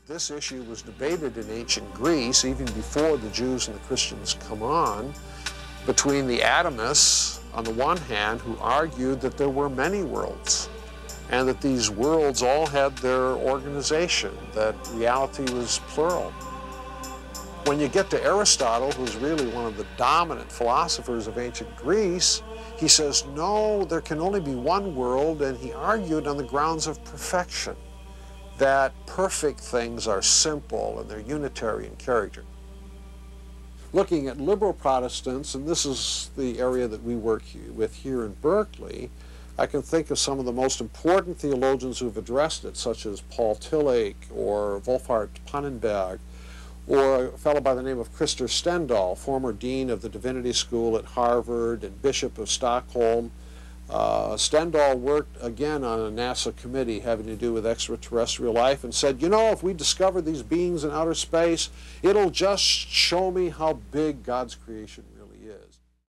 This issue was debated in ancient Greece, even before the Jews and the Christians come on, between the atomists, on the one hand, who argued that there were many worlds, and that these worlds all had their organization, that reality was plural. When you get to Aristotle, who's really one of the dominant philosophers of ancient Greece, he says, no, there can only be one world, and he argued on the grounds of perfection, that perfect things are simple and they're unitary in character. Looking at liberal Protestants, and this is the area that we work with here in Berkeley, I can think of some of the most important theologians who have addressed it, such as Paul Tillich or Wolfhart Pannenberg, or a fellow by the name of Christer Stendahl, former dean of the Divinity School at Harvard and Bishop of Stockholm. Stendahl worked again on a NASA committee having to do with extraterrestrial life and said, you know, if we discover these beings in outer space, it'll just show me how big God's creation really is.